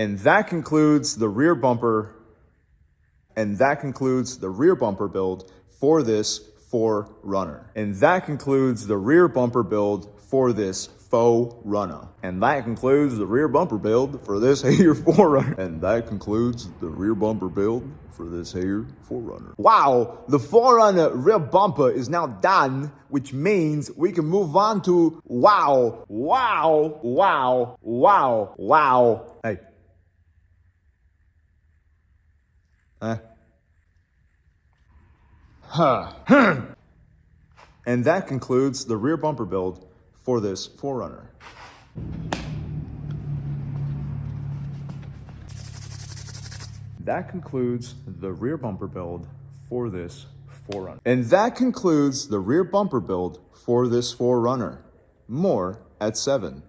And that concludes the rear bumper. And that concludes the rear bumper build for this 4Runner. And that concludes the rear bumper build for this faux runner. And that concludes the rear bumper build for this here 4Runner. And that concludes the rear bumper build for this here 4Runner. Wow, the 4Runner rear bumper is now done, which means we can move on to wow. Hey. And that concludes the rear bumper build for this 4Runner. That concludes the rear bumper build for this 4Runner. And that concludes the rear bumper build for this 4Runner. More at 7.